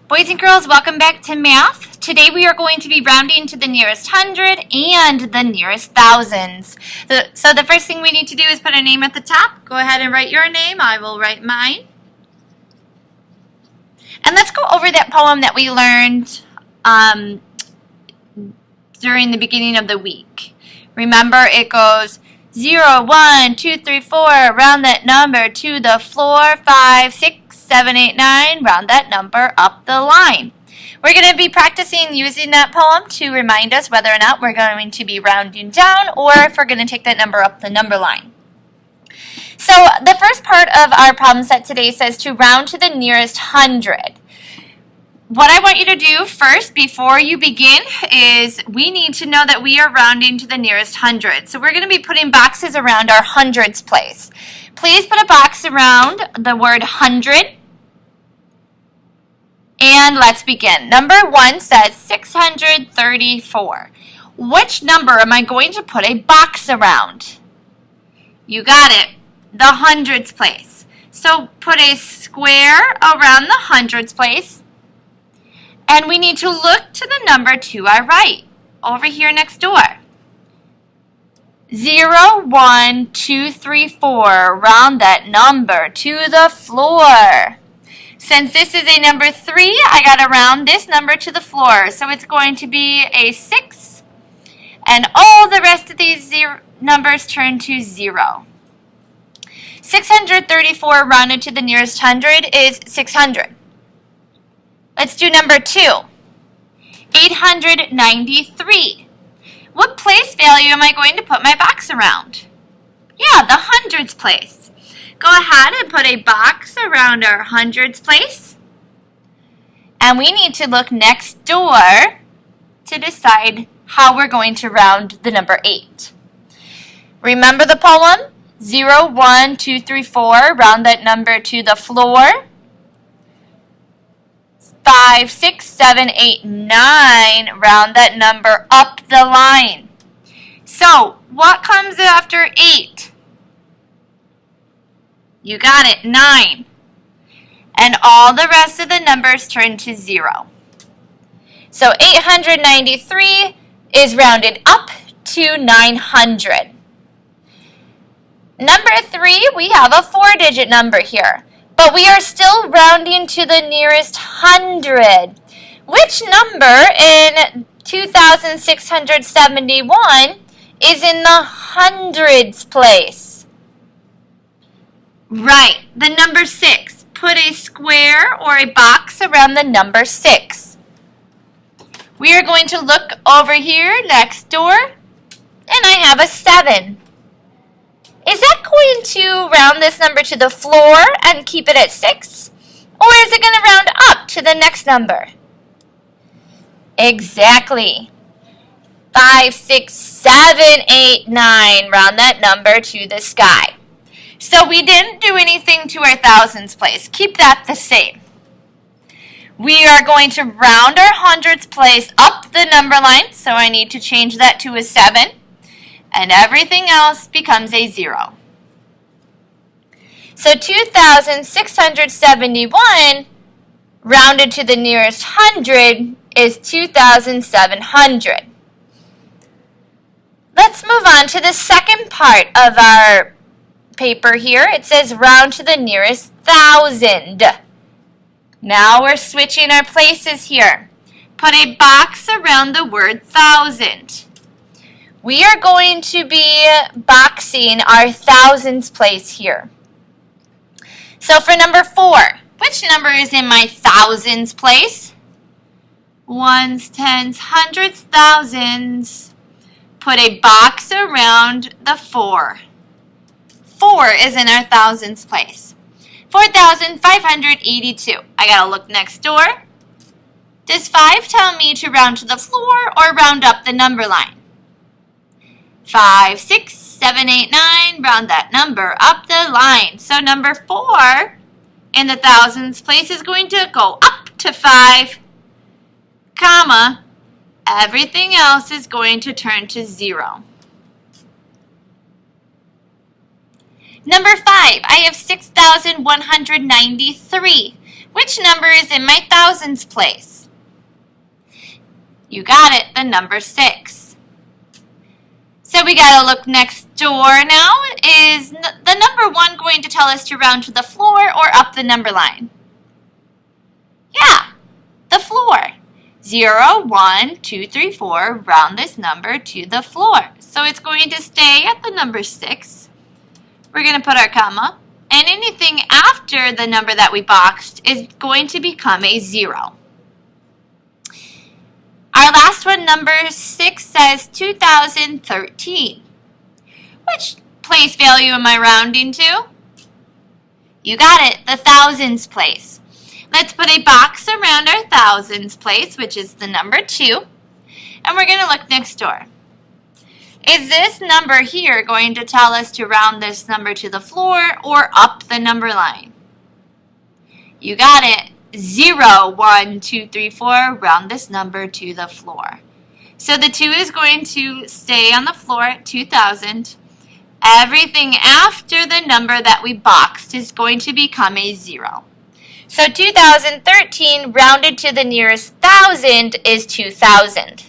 Boys and girls, welcome back to math. Today we are going to be rounding to the nearest hundred and the nearest thousands. So the first thing we need to do is put a name at the top. Go ahead and write your name. I will write mine. And let's go over that poem that we learned during the beginning of the week. Remember, it goes 0, 1, 2, 3, 4, round that number to the floor, 5, 6, 7, 8, 9, round that number up the line. We're going to be practicing using that poem to remind us whether or not we're going to be rounding down or if we're going to take that number up the number line. So the first part of our problem set today says to round to the nearest hundred. What I want you to do first before you begin is we need to know that we are rounding to the nearest hundred. So we're going to be putting boxes around our hundreds place. Please put a box around the word hundred. And let's begin. Number 1 says 634. Which number am I going to put a box around? You got it. The hundreds place. So put a square around the hundreds place. And we need to look to the number to our right, over here next door. 0, 1, 2, 3, 4, round that number to the floor. Since this is a number 3, I got to round this number to the floor. So it's going to be a 6, and all the rest of these numbers turn to 0. 634 rounded to the nearest hundred is 600. Let's do number 2. 893. What place value am I going to put my box around? Yeah, the hundreds place. Go ahead and put a box around our hundreds place. And we need to look next door to decide how we're going to round the number 8. Remember the poem? 0, 1, 2, 3, 4, round that number to the floor. 5, 6, 7, 8, 9, round that number up the line. So, what comes after 8? You got it, 9. And all the rest of the numbers turn to 0. So 893 is rounded up to 900. Number 3, we have a 4-digit number here. But we are still rounding to the nearest hundred. Which number in 2,671 is in the hundreds place? Right, the number 6. Put a square or a box around the number 6. We are going to look over here next door, and I have a 7. Is that going to round this number to the floor and keep it at 6? Or is it going to round up to the next number? Exactly. 5, 6, 7, 8, 9. Round that number to the sky. So we didn't do anything to our thousands place. Keep that the same. We are going to round our hundreds place up the number line. So I need to change that to a 7. And everything else becomes a 0. So 2,671 rounded to the nearest hundred is 2,700. Let's move on to the second part of our paper here. It says round to the nearest thousand. Now we're switching our places here. Put a box around the word thousand. We are going to be boxing our thousands place here. So for number 4, which number is in my thousands place? Ones, tens, hundreds, thousands. Put a box around the 4. 4 is in our thousands place. 4,582. I gotta look next door. Does 5 tell me to round to the floor or round up the number line? 5, 6, 7, 8, 9, round that number up the line. So number 4 in the thousands place is going to go up to 5, comma, everything else is going to turn to 0. Number 5, I have 6,193. Which number is in my thousands place? You got it, the number 6. So we got to look next door now. Is the number 1 going to tell us to round to the floor or up the number line? Yeah, the floor. 0, 1, 2, 3, 4, round this number to the floor. So it's going to stay at the number 6. We're going to put our comma. And anything after the number that we boxed is going to become a 0. Our last one, number 6, says 2013. Which place value am I rounding to? You got it, the thousands place. Let's put a box around our thousands place, which is the number 2. And we're going to look next door. Is this number here going to tell us to round this number to the floor or up the number line? You got it. 0, 1, 2, 3, 4, round this number to the floor. So the 2 is going to stay on the floor at 2000. Everything after the number that we boxed is going to become a 0. So 2013 rounded to the nearest thousand is 2000.